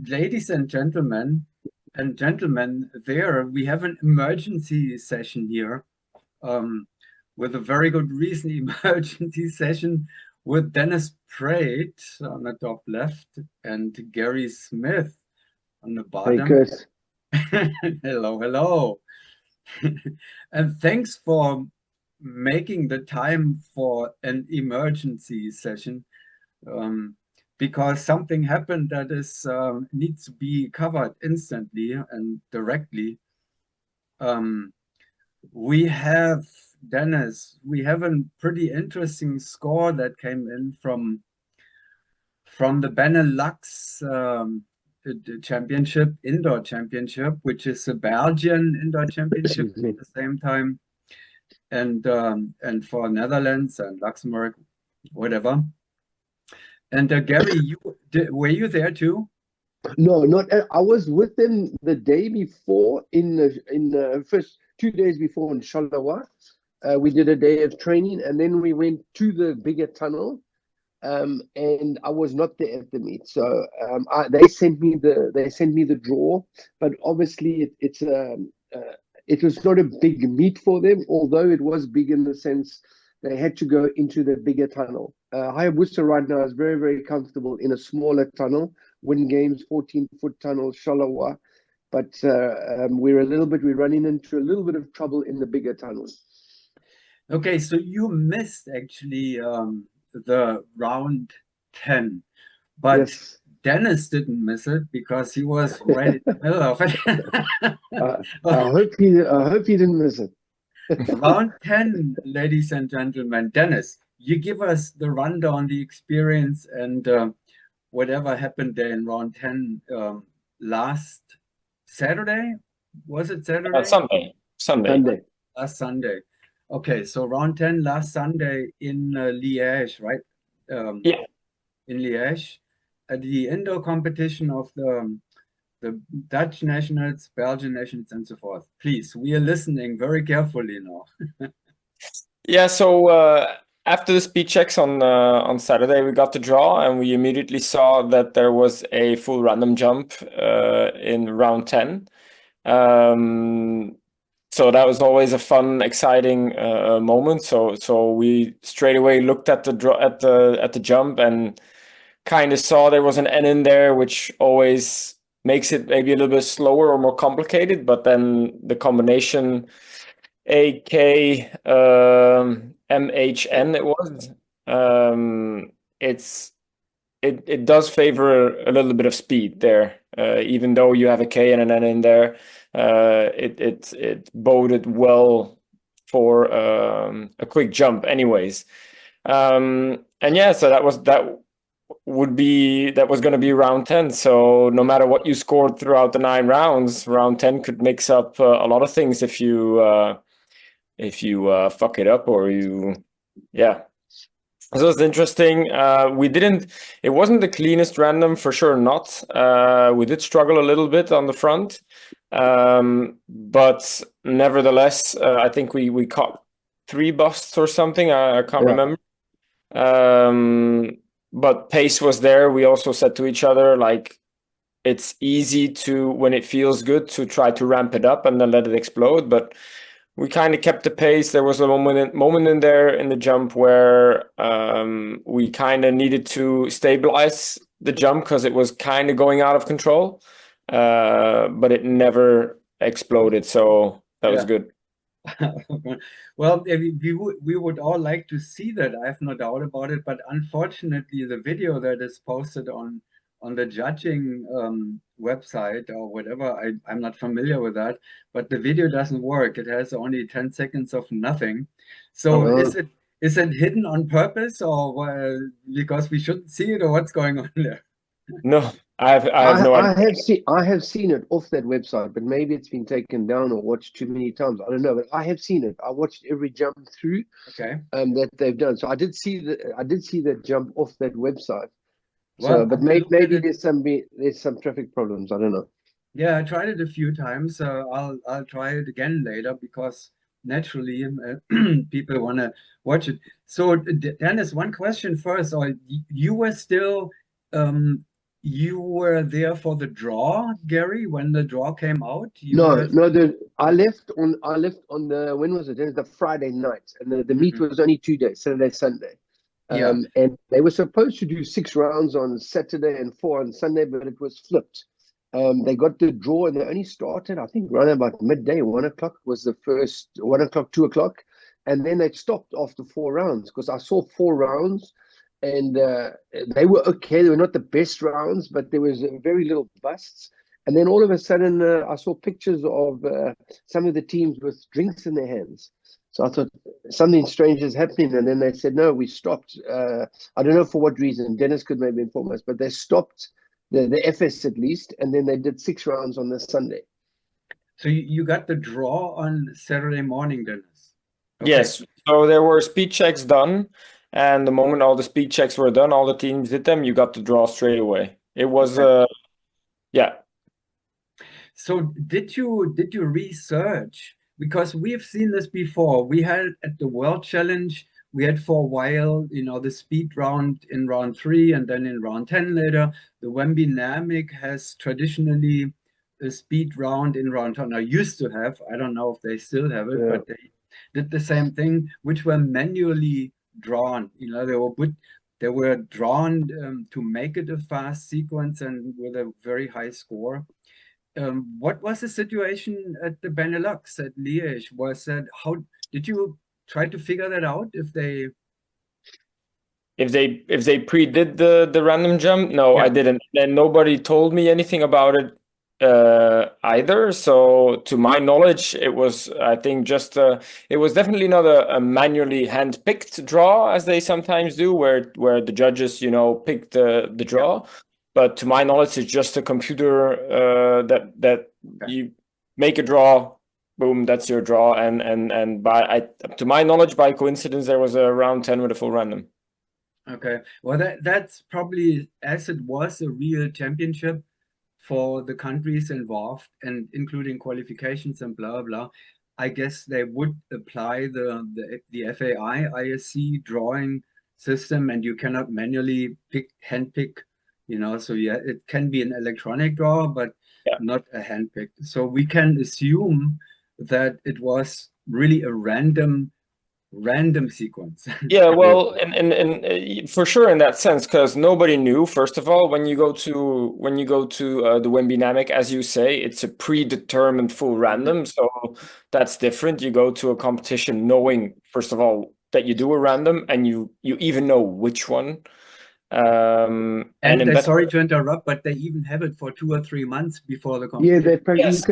ladies and gentlemen, there we have an emergency session here, um, with a very good reason. Emergency session with Dennis Praet on the top left and Gary Smith on the Hey, bottom. Chris. Hello, hello. And thanks for making the time for an emergency session, um, because something happened that is needs to be covered instantly and directly. Um, we have, Dennis, we have a pretty interesting score that came in from the Benelux championship, indoor championship, which is a Belgian indoor championship Excuse me. at the same time, and for Netherlands and Luxembourg, whatever. And Gary, were you there too? No, not. I was with them the day before in the first 2 days before in Charleroi. We did a day of training, and then we went to the bigger tunnel. And I was not there at the meet, so they sent me the draw, but obviously it was not a big meet for them, although it was big in the sense they had to go into the bigger tunnel. Hayabusa right now is very, very comfortable in a smaller tunnel, win games, 14-foot tunnel, Charleroi, but we're running into a little bit of trouble in the bigger tunnels. Okay, so you missed actually the round 10, but Yes. Dennis didn't miss it because he was right in the middle of it. I hope he didn't miss it. Round 10, ladies and gentlemen. Dennis, you give us the rundown, the experience, and whatever happened there in round 10 last Saturday. Was it Saturday? Sunday. Sunday. Last Sunday. Okay, so round 10 last Sunday in Liège, right? Yeah. In Liège, at the indoor competition of the Dutch nationals, Belgian nationals, and so forth. Please, we are listening very carefully now. Yeah, so after the speed checks on Saturday, we got the draw, and we immediately saw that there was a full random jump in round 10. So that was always a fun, exciting moment. So we straight away looked at the draw at the jump and kind of saw there was an N in there, which always makes it maybe a little bit slower or more complicated. But then the combination AK MHN it was. It does favor a little bit of speed there, even though you have a K and an N in there. It boded well for a quick jump, anyways. And yeah, so that was going to be round 10. So no matter what you scored throughout the 9 rounds, round 10 could mix up a lot of things if you fuck it up or yeah. So it's interesting. It wasn't the cleanest random, for sure not. We did struggle a little bit on the front. But nevertheless, I think we caught 3 busts or something. I can't remember. But pace was there. We also said to each other, like, it's easy to, when it feels good, to try to ramp it up and then let it explode. But we kind of kept the pace. There was a moment in there in the jump where we kind of needed to stabilize the jump because it was kind of going out of control, but it never exploded. So that was good. Well, we would all like to see that. I have no doubt about it. But unfortunately, the video that is posted on the judging website or whatever, I'm not familiar with that, but the video doesn't work. It has only 10 seconds of nothing. So is it hidden on purpose, or because we shouldn't see it, or what's going on there? No, I have no idea. I have seen it off that website, but maybe it's been taken down or watched too many times. I don't know, but I have seen it. I watched every jump through that they've done. So I did see that jump off that website. Well, so, but maybe there's some traffic problems. I don't know. Yeah, I tried it a few times. I'll try it again later because naturally people want to watch it. So Dennis, one question first. Or you were still you were there for the draw, Gary, when the draw came out? You No, were. no. I left on the, when was it? It was the Friday night, and the meet Mhm. was only 2 days, Saturday, Sunday. Yeah. And they were supposed to do 6 rounds on Saturday and 4 on Sunday, but it was flipped. They got the draw and they only started, I think, around about midday. 1 o'clock was the first, 1 o'clock, 2 o'clock, and then they stopped after 4 rounds, because I saw 4 rounds, and they were okay. They were not the best rounds, but there was very little busts. And then all of a sudden, I saw pictures of some of the teams with drinks in their hands. So I thought something strange is happening. And then they said, no, we stopped. I don't know for what reason. Dennis could maybe inform us, but they stopped the FS at least. And then they did 6 rounds on the Sunday. So you got the draw on Saturday morning, Dennis. Okay. Yes, so there were speed checks done, and the moment all the speed checks were done, all the teams did them, you got the draw straight away. It was Okay. yeah. So did you research? Because we've seen this before. We had at the World Challenge, we had for a while, the speed round in round 3 and then in round 10 later. The Wembinamic has traditionally a speed round in round 10. I used to have, I don't know if they still have it, Yeah. but they did the same thing, which were manually drawn. They were drawn to make it a fast sequence and with a very high score. What was the situation at the Benelux at Liège? How did you try to figure that out? If they pre-did the random jump, no, I Yeah, didn't. And nobody told me anything about it either. So to my knowledge, it was, I think, just it was definitely not a manually hand-picked draw as they sometimes do, where the judges, pick the yeah. draw. But to my knowledge, it's just a computer that Okay, you make a draw, boom, that's your draw. And to my knowledge, by coincidence, there was a round 10 with a full random. okay. Well, that's probably, as it was a real championship for the countries involved and including qualifications and blah blah. I guess they would apply the FAI ISC drawing system, and you cannot manually handpick. So yeah, it can be an electronic draw, but Yeah. not a handpicked. So we can assume that it was really a random sequence. Yeah, Yeah. well, and for sure in that sense, because nobody knew. First of all, when you go to the Wembinamic, as you say, it's a predetermined full Mhm. random, so that's different. You go to a competition knowing, first of all, that you do a random, and you even know which one. And And in they, Bedford, sorry to interrupt, but they even have it for 2 or 3 months before the Yeah, competition. you yes,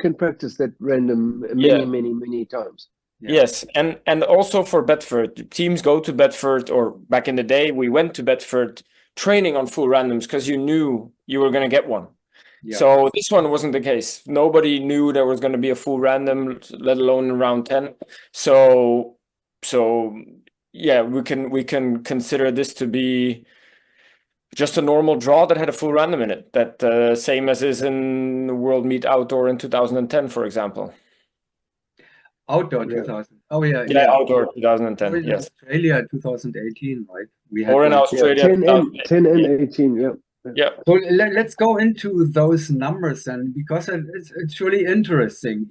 can practice that random yeah. many times. Yeah, Yes, and also for Bedford, teams go to Bedford, or back in the day, we went to Bedford training on full randoms because you knew you were going to get one. yeah. So this one wasn't the case. Nobody knew there was going to be a full random, let alone in round 10. So so yeah, we can consider this to be just a normal draw that had a full random in it. That same as is in World Meet Outdoor in 2010, for example. Outdoor Yeah. 2000. Oh yeah, Yeah, yeah. outdoor Or 2010. in Yes. Australia 2018, right? We had Or in one. Yeah. Australia 10 and 2008. 10 and Yeah. 18. Yeah. Yeah. Yeah. So let's go into those numbers then, because it's really interesting.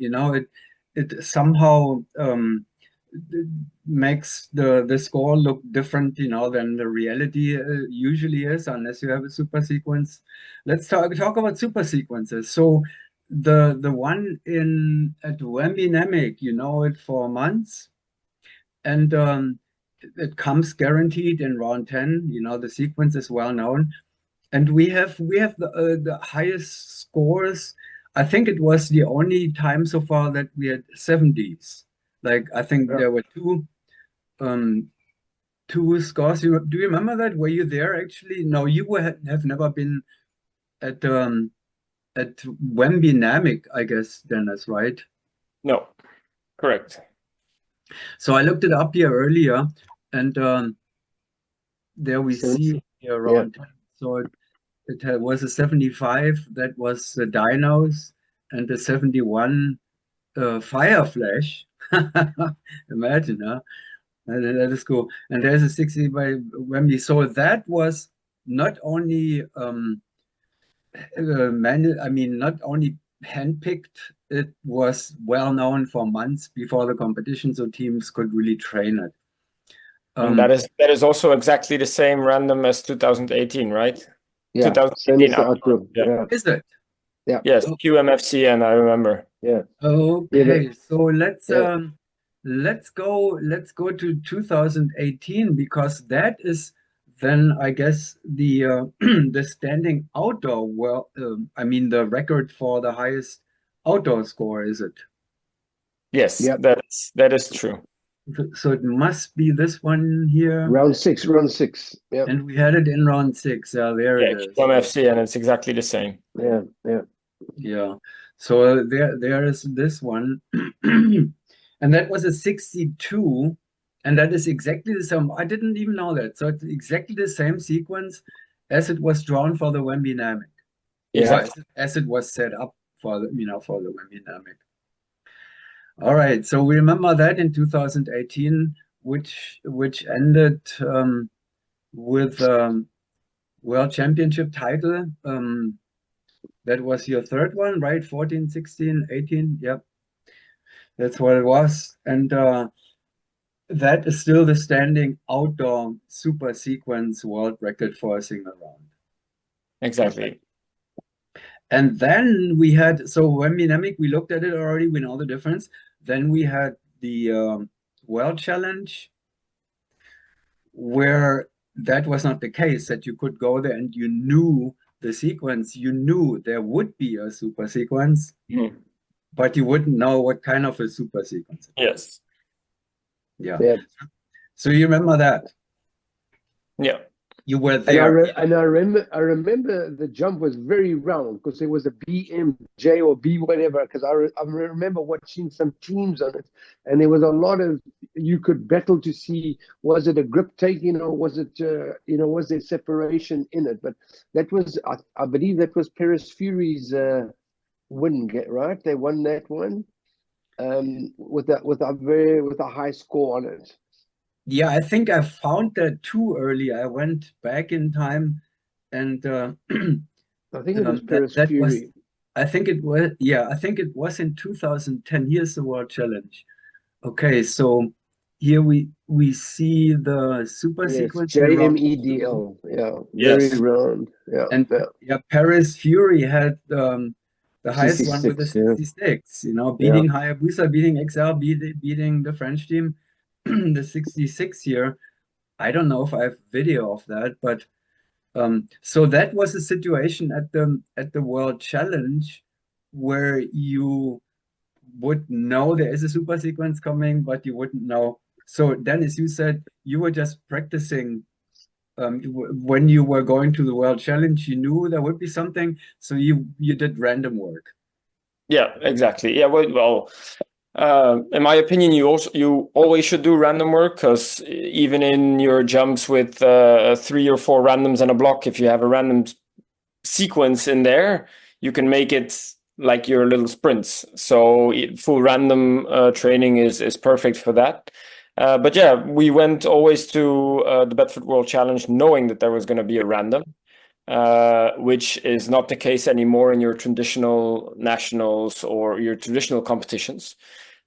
It somehow it makes the score look different, than the reality usually is, unless you have a super sequence. Let's talk about super sequences. So the one in at Wembinemic, you know it for months, and it comes guaranteed in round 10. The sequence is well known, and we have the highest scores. I think it was the only time so far that we had 70s. Like, I think Yeah. there were um two scores. Do you remember that? Were you there actually? No, have never been at Wembinamic, I guess, Dennis, right? No, correct. So I looked it up here earlier, and there we 70. see here Yeah. around 10. So it was a 75 that was the Dinos, and the 71 Fire Flash. Imagine, huh? That is cool. And there's a 60 by Wembley. So that was not only I mean, not only handpicked, it was well known for months before the competition, so teams could really train it. And that is also exactly the same random as 2018, right? Yeah, same 2018 as the outdoor. outdoor. Yeah. Yeah, Is it? yeah, Yes, Oh, QMFCN, I remember. yeah, yeah, okay, so yeah. let's go to 2018 because that is then I guess the the standing outdoor I mean the record for the highest outdoor score, is it? Yes, Yeah. that is true. So it must be this one here, Round six. Yeah, and we had it in round six. Yeah, there it Yeah, is. QMFCN, it's exactly the same. yeah, yeah. Yeah. So there is this one. And that was a 62, and that is exactly the same. I didn't even know that. So it's exactly the same sequence as it was drawn for the Wemby Dynamic, or Exactly. as it was set up for the, for the Wemby Dynamic. All right, so we remember that in 2018, which ended with World Championship title. That was your third one, right? 14, 16, 18. Yep, that's what it was. And that is still the standing outdoor super sequence world record for a single round. Exactly. And then we had, so when Dynamic, we looked at it already, we know the difference. Then we had the World Challenge, where that was not the case, that you could go there and you knew the sequence, you knew there would be a super sequence, but you wouldn't know what kind of a super sequence it was. Yes. Yeah. Yeah. So you remember that? Yeah. You were And there. I remember the jump was very round because there was a BMJ or B whatever. Because I remember watching some teams on it, and there was a lot of, you could battle to see, was it a grip taking or was it was there separation in it? But that was I believe that was Paris Fury's win, right? They won that one with a high score on it. Yeah, I think I found that too early. I went back in time and I think it was Paris that was, Fury. I think it was, yeah, I think it was in 2010. Here's the World Challenge. Okay, so here we see the super Yes, sequence in round two. JMEDL. Yeah, very Yes. round. Yeah, And yeah. yeah, Paris Fury had the highest one with the 66. Yeah, 66, yeah. beating Hayabusa, beating XL, beating the French team, the 66 here. I don't know if I have video of that, but so that was a situation at the World Challenge where you would know there is a super sequence coming, but you wouldn't know. So then, as you said, you were just practicing. When you were going to the World Challenge, you knew there would be something, so you did random work. Yeah, exactly. Yeah, well, in my opinion, you always should do random work because even in your jumps with 3 or 4 randoms and a block, if you have a random sequence in there, you can make it like your little sprints. So full random training is perfect for that. But yeah, we went always to the Bedford World Challenge knowing that there was going to be a random. Which is not the case anymore in your traditional nationals or your traditional competitions.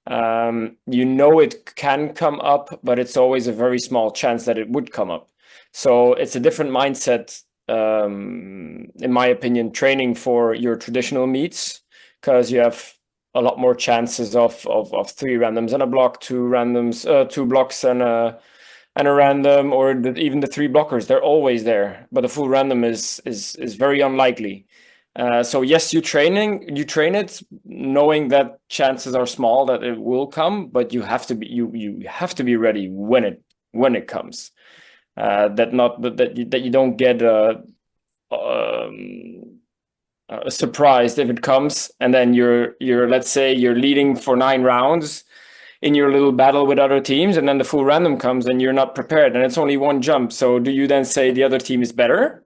It can come up, but it's always a very small chance that it would come up. So it's a different mindset, in my opinion, training for your traditional meets, because you have a lot more chances of 3 randoms and a block, 2 randoms, 2 blocks and a random, or even the 3 blockers. They're always there, but a full random is very unlikely. So yes, you train it knowing that chances are small that it will come, but you have to be ready when it comes. That you don't get surprised if it comes, and then you're let's say you're leading for 9 rounds in your little battle with other teams, and then the full random comes and you're not prepared and it's only 1 jump. So do you then say the other team is better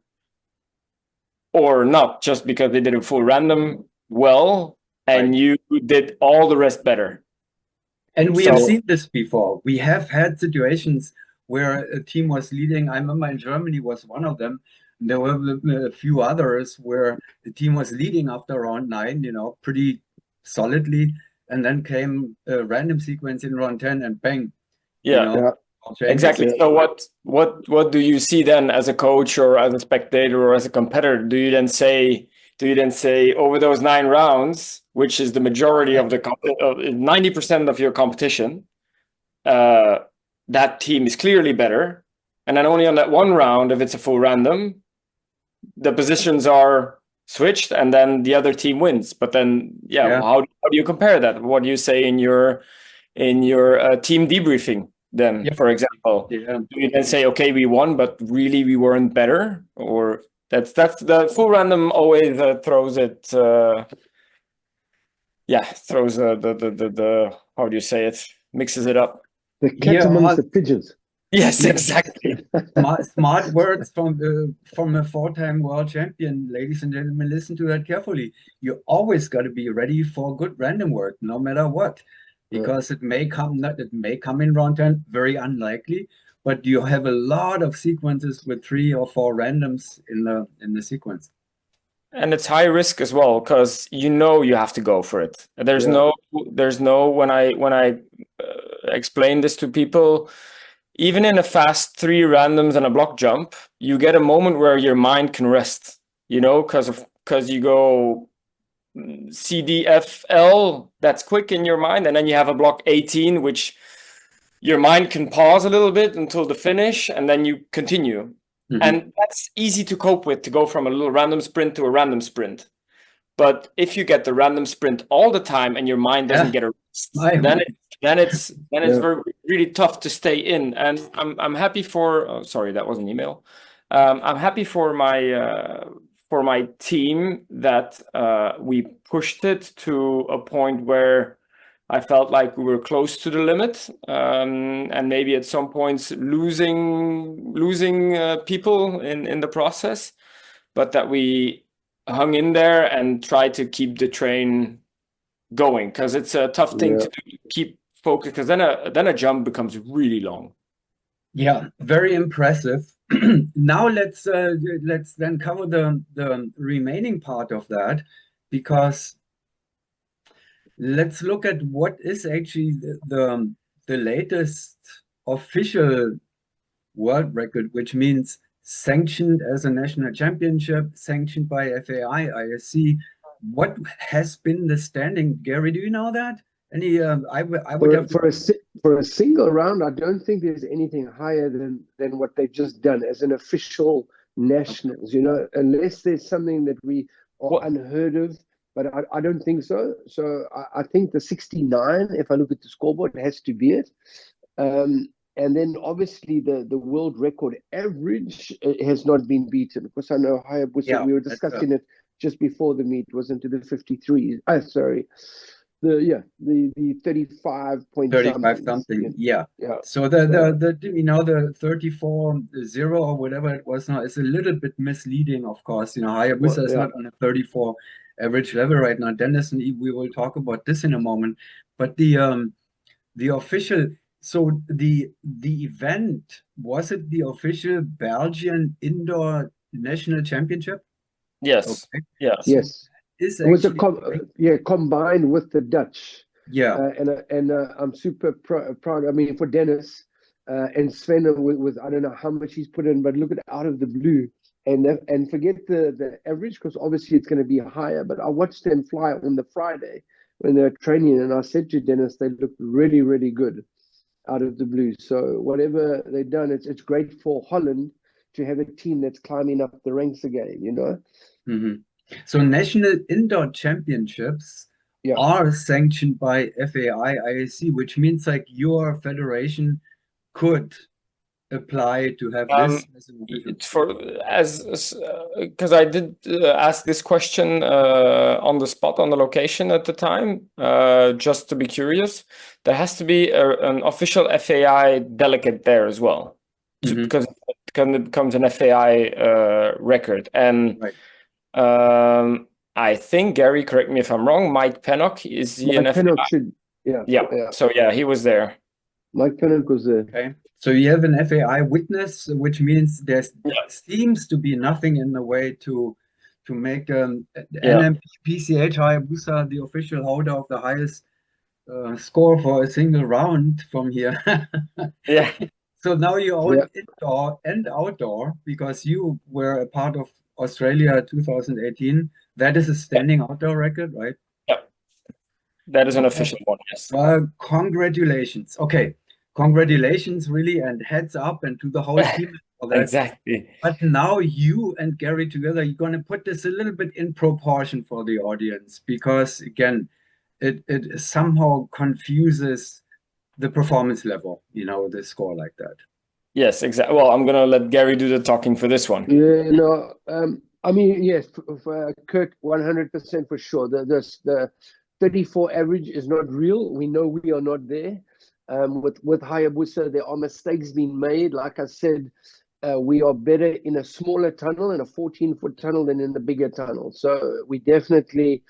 or not, just because they did a full random well and you did all the rest better? And we have seen this before. We have had situations where a team was leading. I remember in Germany was one of them. There were a few others where the team was leading after round 9, pretty solidly, and then came a random sequence in round 10 and bang, Yeah. Yeah. all changes. Exactly. So what do you see then as a coach or as a spectator or as a competitor? Do you then say over those 9 rounds, which is the majority of the 90% of your competition, that team is clearly better, and then only on that one round, if it's a full random, the positions are switched, and then the other team wins. But then, Yeah. how do you compare that? What do you say in your team debriefing? Then, Yeah. for example, Yeah. do you then say, okay, we won, but really we weren't better? Or that's the full random always throws it. Throws the how do you say it? Mixes it up. The cat amongst the pigeons. Yes, Yeah. exactly. Smart words from a 4-time world champion. Ladies and gentlemen, listen to that carefully. You always got to be ready for good random work, no matter what, because it may come in round 10, very unlikely, but you have a lot of sequences with 3 or 4 randoms in the sequence. And it's high risk as well, because you have to go for it. There's Yeah. no when I explain this to people, even in a fast 3 randoms and a block jump, you get a moment where your mind can rest, because you go C, D, F, L, that's quick in your mind, and then you have a block 18, which your mind can pause a little bit until the finish, and then you continue. And that's easy to cope with, to go from a little random sprint to a random sprint. But if you get the random sprint all the time and your mind doesn't get a rest, then it's very really tough to stay in. And I'm happy for sorry, that was an email. I'm happy for my team that we pushed it to a point where I felt like we were close to the limit, and maybe at some points losing people in the process, but that we hung in there and tried to keep the train going, because it's a tough thing to do, keep focus, because then a jump becomes really long. Yeah, very impressive. Now let's then cover the remaining part of that, because let's look at what is actually the latest official world record, which means sanctioned as a national championship, sanctioned by FAI, ISC. What has been the standing? Gary, do you know that? Any? I would have for a single round. I don't think there's anything higher than what they've just done as an official nationals. Unless there's something that we are unheard of. But I don't think so. So I think the 69, if I look at the scoreboard, has to be it. And then obviously the world record average has not been beaten. Of course, I know Hayabusa, we were discussing it just before the meet, was into the 53. The 35 something. Yeah. So the 34.0 or whatever it was now is a little bit misleading, of course. Hayabusa is not on a 34 average level right now. Dennis and we will talk about this in a moment. But the official, so the event, was it the official Belgian indoor national championship? Yes. Okay. Yes. It was combined with the Dutch. Yeah. And I'm super proud. I mean, for Dennis and Sven with I don't know how much he's put in, but look at out of the blue. And forget the average, because obviously it's going to be higher. But I watched them fly on the Friday when they're training, and I said to Dennis, they looked really, really good out of the blue. So whatever they've done, it's great for Holland to have a team that's climbing up the ranks again. So national indoor championships are sanctioned by FAI ISC, which means like your federation could apply to have this as an official. Because I did ask this question on the spot, on the location at the time, just to be curious. There has to be an official FAI delegate there as well, because it becomes an FAI record. And I think, Gary, correct me if I'm wrong, Mike Pennock, is he an FAI? Pennock should, So he was there. Mike Pinnock was there. Okay. So you have an FAI witness, which means there Yeah. seems to be nothing in the way to make the Yeah. NMPCH Hayabusa the official holder of the highest score for a single round from here. Yeah. So now you Yeah, own indoor and outdoor because you were a part of Australia 2018. That is a Yeah. standing outdoor record, right? Yeah. That is an Okay. official one, yes. Well, congratulations. Okay. Congratulations, really, and heads up and to the whole team for that. Exactly. But now you and Gary together, you're going to put this a little bit in proportion for the audience because, again, it somehow confuses the performance level, the score like that. Yes, exactly. Well, I'm gonna let Gary do the talking for this one. yeah, no. I mean, yes, for Kurt, 100% for sure. The 34 average is not real. We know we are not there. With Hayabusa, there are mistakes being made. Like I said, we are better in a smaller tunnel, in a 14-foot tunnel, than in the bigger tunnel. So we definitely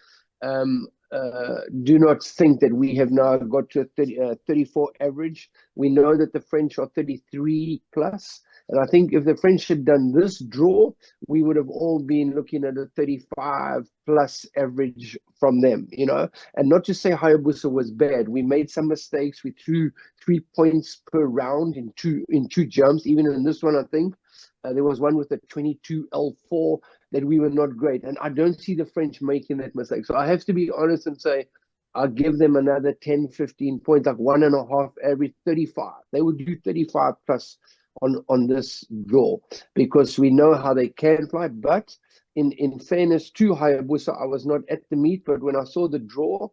do not think that we have now got to a 34 average. We know that the French are 33 plus. And I think if the French had done this draw, we would have all been looking at a 35 plus average from them, and not to say Hayabusa was bad. We made some mistakes. We threw 3 points per round in two jumps. Even in this one, I think there was one with a 22 L4 that we were not great. And I don't see the French making that mistake. So I have to be honest and say, I'll give them another 10, 15 points, like 1.5 average, 35. They would do 35 plus on this draw because we know how they can fly. But in fairness to Hayabusa, I was not at the meet, but when I saw the draw,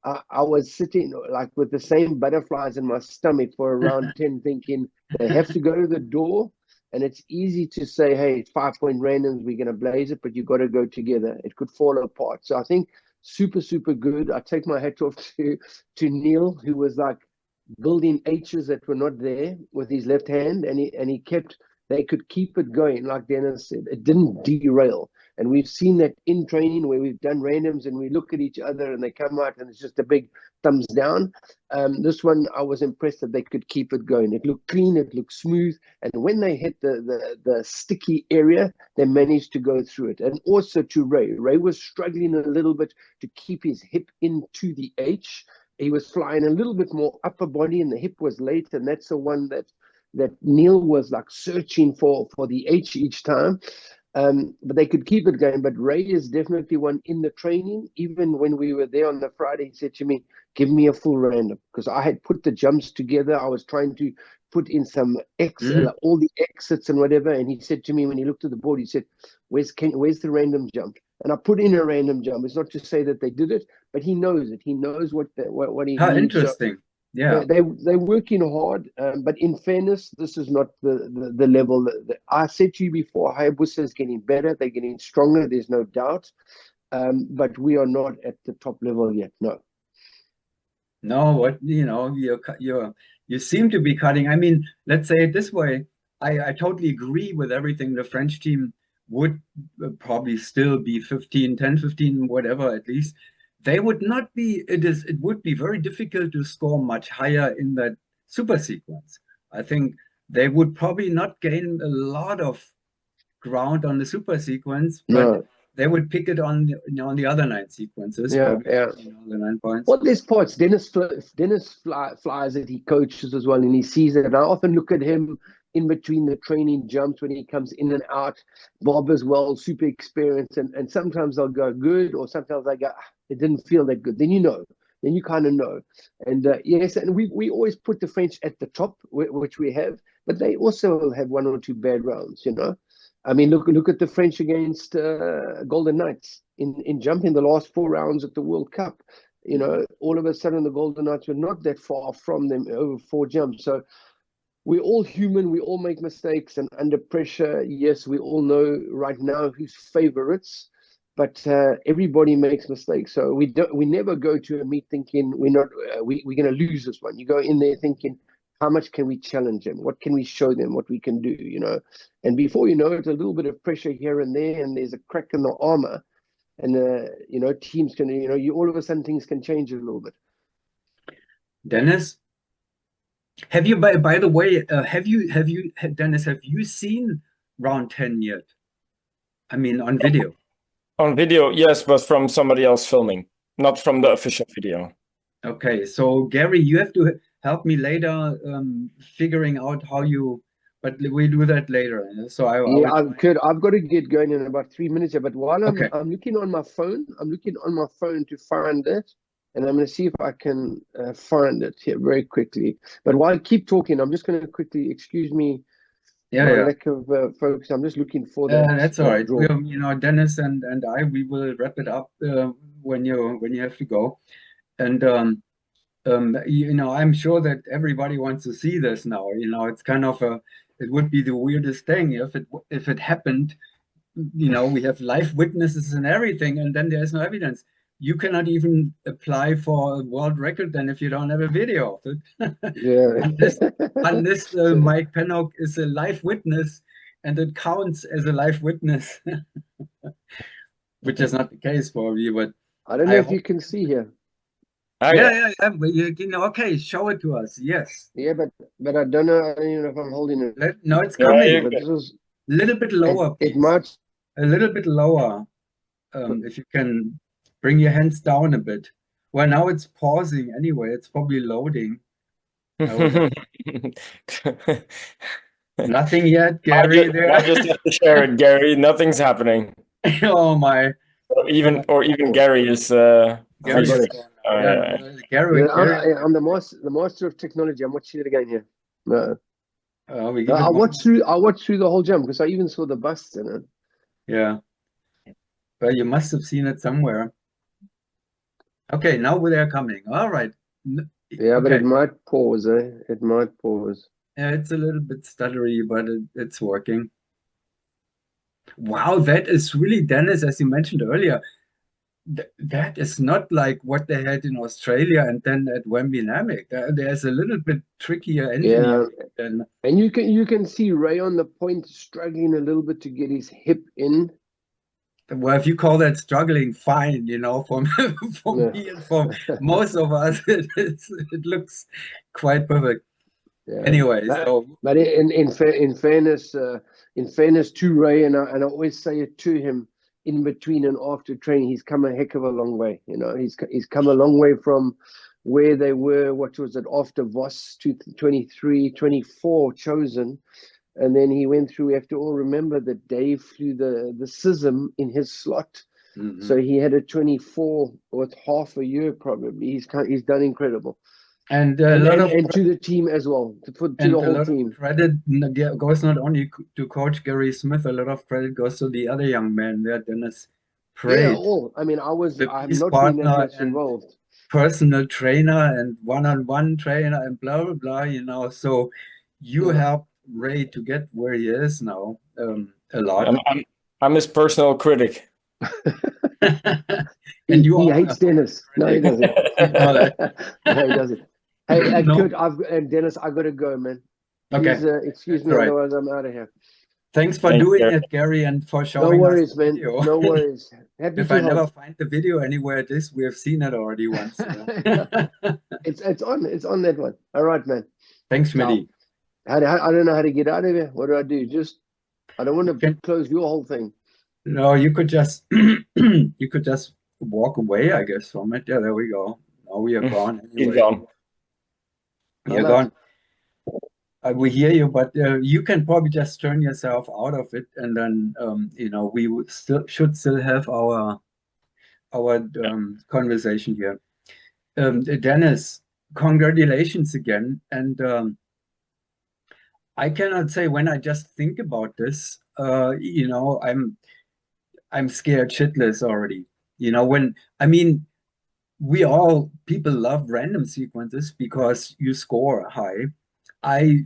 I was sitting like with the same butterflies in my stomach for around 10, thinking they have to go to the door. And it's easy to say, hey, 5-point randoms, we're going to blaze it, but you got to go together. It could fall apart. So I think super, super good. I take my hat off to Neil, who was like building H's that were not there with his left hand, and he kept, they could keep it going, like Dennis said. It didn't derail. And we've seen that in training where we've done randoms and we look at each other and they come out and it's just a big thumbs down. This one, I was impressed that they could keep it going. It looked clean, it looked smooth. And when they hit the sticky area, they managed to go through it. And also to Ray. Ray was struggling a little bit to keep his hip into the H. He was flying a little bit more upper body and the hip was late. And that's the one that Neil was like searching for the H each time. But they could keep it going. But Ray is definitely one in the training. Even when we were there on the Friday, he said to me, give me a full random, because I had put the jumps together. I was trying to put in some all the exits and whatever. And he said to me, when he looked at the board, he said, where's the random jump? And I put in a random jump. It's not to say that they did it, but he knows it. He knows what he How needs. interesting. So, yeah. They're working hard, but in fairness, this is not the level that I said to you before. Hayabusa is getting better. They're getting stronger. There's no doubt. But we are not at the top level yet. No. No, what you seem to be cutting. I mean, let's say it this way. I totally agree with everything. The French team would probably still be 15, 10, 15, whatever, at least. They would not be, it would be very difficult to score much higher in that super sequence. I think they would probably not gain a lot of ground on the super sequence, but No. they would pick it on the other 9 sequences, Yeah, probably, yeah. the 9 points. Well, there's parts. Dennis flies it. He coaches as well, and he sees it. And I often look at him in between the training jumps when he comes in and out. Bob as well, super experienced. And sometimes I'll go good, or sometimes I go, it didn't feel that good. Then you kind of know. And yes, and we always put the French at the top, which we have, but they also have 1 or 2 bad rounds, I mean, look at the French against Golden Knights in jumping the last 4 rounds at the World Cup. All of a sudden the Golden Knights were not that far from them over 4 jumps. So we're all human. We all make mistakes, and under pressure, yes, we all know right now who's favorites. But everybody makes mistakes. So we never go to a meet thinking we're going to lose this one. You go in there thinking, how much can we challenge them? What can we show them what we can do, And before you know it, a little bit of pressure here and there, and there's a crack in the armor. And, teams can, all of a sudden things can change a little bit. Dennis, Have you, by the way, Dennis, have you seen round 10 yet? I mean, on video. On video, yes, but from somebody else filming, not from the official video. Okay, so Gary, you have to help me later figuring out how you, but we do that later. So I Yeah, will. Kurt, I've got to get going in about 3 minutes here. But while Okay. I'm looking on my phone, to find it, and I'm going to see if I can find it here very quickly. But while I keep talking, I'm just going to quickly, excuse me, my Yeah. lack of focus. I'm just looking for that That's all right. draw. Dennis and I, we will wrap it up when you have to go. And I'm sure that everybody wants to see this now. It's kind of it would be the weirdest thing if it happened. We have live witnesses and everything, and then there's no evidence. You cannot even apply for a world record then if you don't have a video of it. Yeah. unless Mike Pennock is a live witness and it counts as a live witness, which is not the case for you. But I don't know if you can see here. Yeah. But okay, show it to us. Yes. Yeah, but I don't know even if I'm holding it. No, it's coming. But this was A little bit lower, it might. a little bit lower. If you can bring your hands down a bit. Well, now it's pausing anyway. It's probably loading. Nothing yet, Gary. I just have to share it, Gary. Nothing's happening. Oh my! Or even Gary is. Gary is Gary. I'm the master of technology. I'm watching it again here. No. I watched through the whole jump because I even saw the bust in it. Yeah. Well, you must have seen it somewhere. Okay, now they're coming. All right. Yeah, but it might pause, It might pause. Yeah, it's a little bit stuttery, but it's working. Wow, that is really, Dennis, as you mentioned earlier, that is not like what they had in Australia and then at Wembley Dynamic. There's a little bit trickier engineering. Yeah, and you can see Ray on the point struggling a little bit to get his hip in. Well, if you call that struggling, fine. For me and for most of us, it looks quite perfect. Yeah. Anyway, but in fairness to Ray, and I always say it to him, in between and after training, he's come a heck of a long way. He's come a long way from where they were. What was it after Voss 23, 24 chosen, and then he went through. We have to all remember that Dave flew the SISM in his slot, so he had a 24 with half a year probably. He's done incredible. And to the team as well, to the whole team. Credit goes not only to Coach Gary Smith, a lot of credit goes to the other young man there, Dennis Praet. Yeah, I'm not being that much involved. Personal trainer and one-on-one trainer and blah, blah, blah, So you helped Ray to get where he is now a lot. I'm his personal critic. And he hates Dennis. No, he doesn't. No, he doesn't. Hey, Kurt, Dennis, I got to go, man. Please, okay. Excuse me, otherwise I'm out of here. Thanks for doing it, Gary, and for showing No worries, us man. Video. No worries. If I never find the video anywhere, it is. We have seen it already once. It's on that one. All right, man. Thanks, Schmitty. I don't know how to get out of here. What do I do? I don't want to close your whole thing. No, you could just walk away, I guess, from it. Yeah, there we go. Now we are gone. Anyway. He's gone. You're gone. We hear you, but you can probably just turn yourself out of it, and then we should still have our conversation here. Dennis, congratulations again, and I cannot say when I just think about this, I'm scared shitless already. People love random sequences because you score high.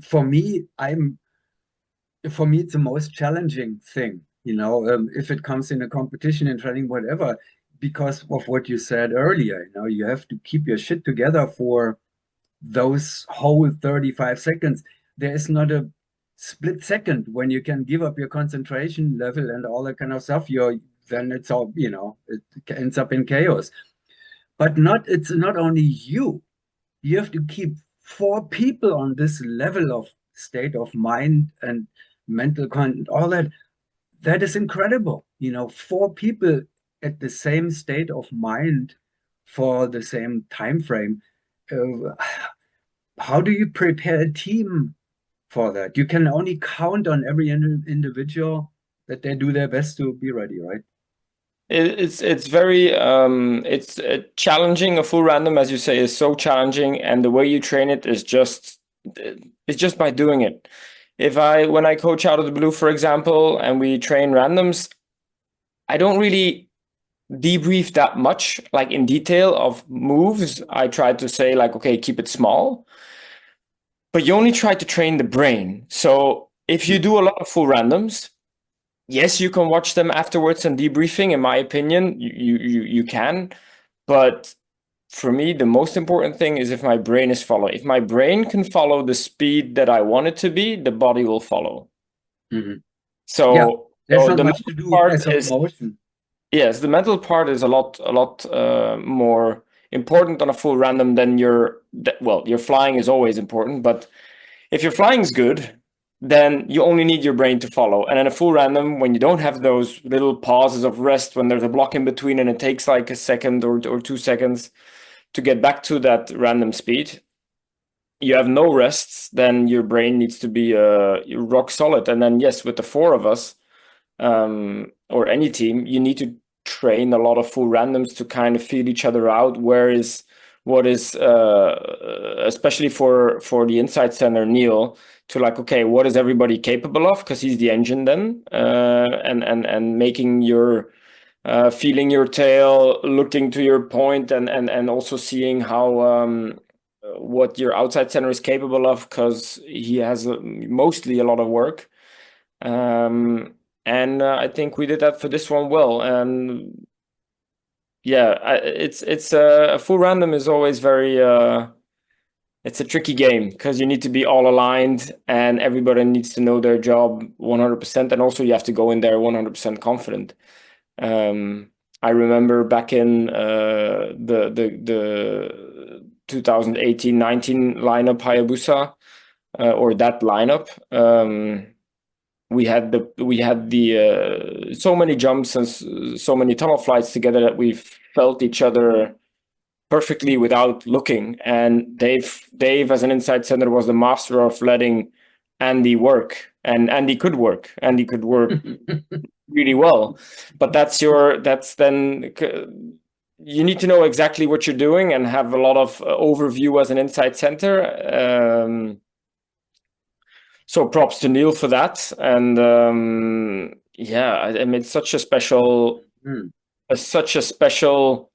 For me, it's the most challenging thing, if it comes in a competition, in training, whatever, because of what you said earlier. You have to keep your shit together for those whole 35 seconds. There is not a split second when you can give up your concentration level and all that kind of stuff. Then it's all, it ends up in chaos. But it's not only you. You have to keep four people on this level of state of mind and mental content, all that, that is incredible. You know, four people at the same state of mind for the same time frame. Uh, how do you prepare a team for that? You can only count on every individual that they do their best to be ready, right? It's very it's challenging. A full random, as you say, is so challenging, and the way you train it is just it's just by doing it. When I coach out of the blue, for example, and we train randoms, I don't really debrief that much, like in detail of moves. I try to say like, okay, keep it small, but you only try to train the brain. So if you do a lot of full randoms, yes, you can watch them afterwards and debriefing. In my opinion, you can, but for me, the most important thing is if my brain is following. If my brain can follow the speed that I want it to be, the body will follow. Mhm. So, Yeah, there's not the much mental to do part as of is motion. yes, the mental part is a lot more important on a full random than your flying is always important, but if your flying's good, then you only need your brain to follow. And in a full random, when you don't have those little pauses of rest, when there's a block in between and it takes like a second or 2 seconds to get back to that random speed, you have no rests, then your brain needs to be rock solid. And then, yes, with the four of us, or any team, you need to train a lot of full randoms to kind of feel each other out. What is especially for the inside center Neil, to like, okay, what is everybody capable of, because he's the engine then, and making your feeling your tail, looking to your point, and also seeing how what your outside center is capable of, because he has mostly a lot of work. And I think we did that for this one well. And yeah, it's a full random is always very it's a tricky game, because you need to be all aligned and everybody needs to know their job 100%, and also you have to go in there 100% confident. I remember back in the 2018-19 lineup Hayabusa, or that lineup. We had the so many jumps and so many tunnel flights together that we felt each other perfectly without looking. And Dave as an inside center was the master of letting Andy work, and Andy could work. Andy could work really well, but that's then you need to know exactly what you're doing and have a lot of overview as an inside center. So props to Neil for that. And yeah, I mean, it's such a special, Hmm. such a special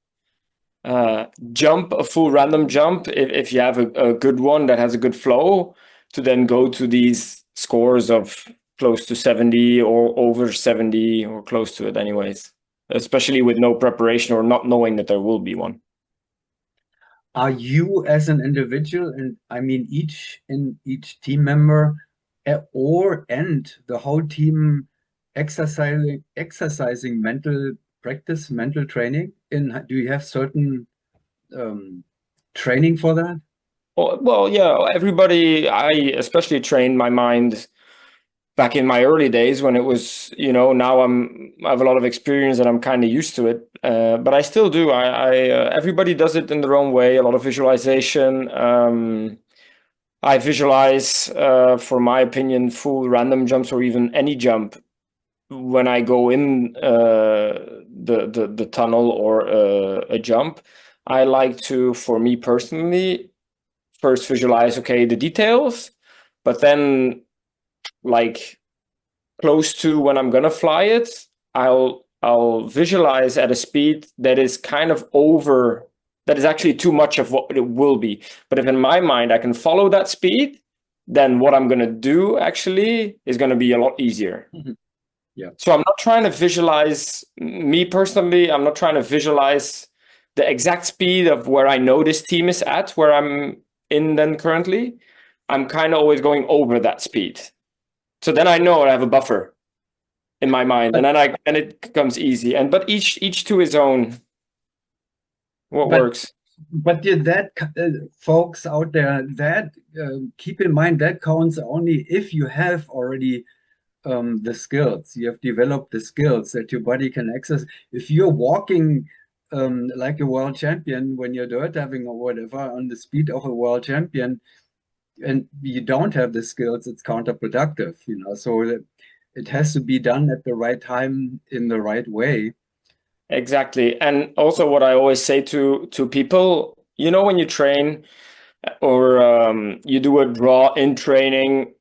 jump, a full random jump. If you have a good one that has a good flow, to then go to these scores of close to 70 or over 70 or close to it, anyways. Especially with no preparation or not knowing that there will be one. Are you as an individual, and I mean each team member, and the whole team exercising mental practice, mental training? Do you have certain training for that? Well, yeah, everybody, I especially trained my mind back in my early days when it was, now I have a lot of experience and I'm kind of used to it. But I still do. Everybody does it in their own way. A lot of visualization. I visualize, for my opinion, full random jumps or even any jump when I go in the tunnel or a jump. I like to, for me personally, first visualize, okay, the details, but then like close to when I'm gonna fly it, I'll visualize at a speed that is kind of over, that is actually too much of what it will be. But if in my mind I can follow that speed, then what I'm gonna do actually is gonna be a lot easier. Yeah. So I'm not trying to visualize, me personally, I'm not trying to visualize the exact speed of where I know this team is at, where I'm in then currently. I'm kind of always going over that speed. So then I know I have a buffer in my mind, and then it becomes easy. But each to his own. What But works? But that folks out there, that keep in mind that counts only if you have already the skills. You have developed the skills that your body can access. If you're walking like a world champion when you're dirt diving or whatever on the speed of a world champion, and you don't have the skills, it's counterproductive, you know. So it has to be done at the right time in the right way. Exactly. And also what I always say to people, you know, when you train or you do a draw in training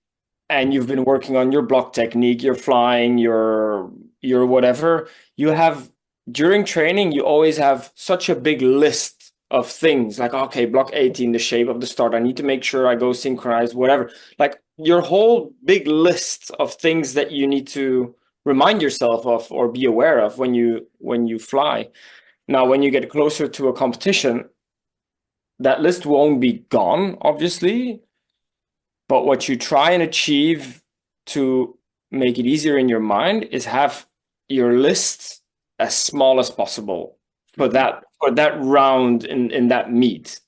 and you've been working on your block technique, your flying, your whatever, you have during training, you always have such a big list of things like, okay, block 18, the shape of the start. I need to make sure I go synchronized, whatever. Like your whole big list of things that you need to remind yourself of or be aware of when you fly. Now, when you get closer to a competition, that list won't be gone, obviously, but what you try and achieve to make it easier in your mind is have your list as small as possible for that round in that meet.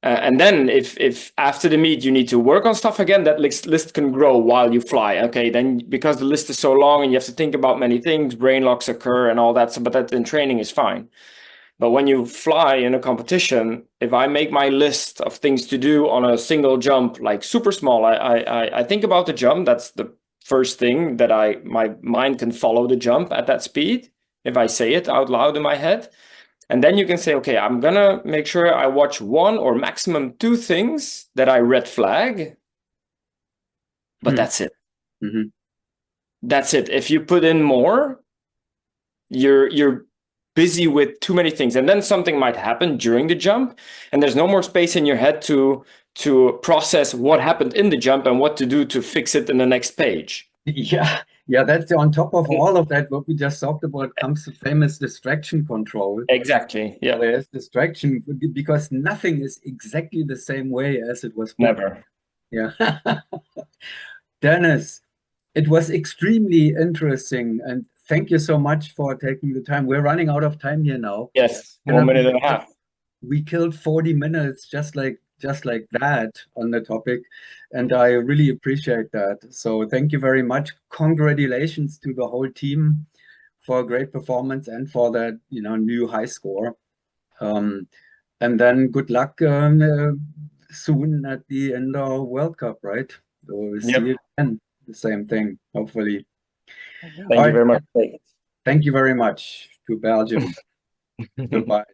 And then if after the meet you need to work on stuff again, that list can grow while you fly. Okay, then because the list is so long and you have to think about many things, brain locks occur and all that. So, but that in training is fine. But when you fly in a competition, if I make my list of things to do on a single jump, like super small, I think about the jump. That's the first thing that my mind can follow the jump at that speed. If I say it out loud in my head. And then you can say, okay, I'm gonna make sure I watch one or maximum two things that I red flag, but that's it. Mm-hmm. That's it. If you put in more, you're busy with too many things, and then something might happen during the jump, and there's no more space in your head to process what happened in the jump and what to do to fix it in the next page. Yeah, that's on top of all of that, what we just talked about comes the famous distraction control. Exactly. Yeah. There's distraction because nothing is exactly the same way as it was before. Never. Yeah. Dennis, it was extremely interesting, and thank you so much for taking the time. We're running out of time here now. Yes, 1 minute and a half. We killed 40 minutes just like that on the topic, and I really appreciate that. So thank you very much. Congratulations to the whole team for a great performance and for that, you know, new high score. And then good luck soon at the indoor World Cup, right? So we'll see you again. The same thing, hopefully. Thank you very much. Thank you very much to Belgium. Goodbye.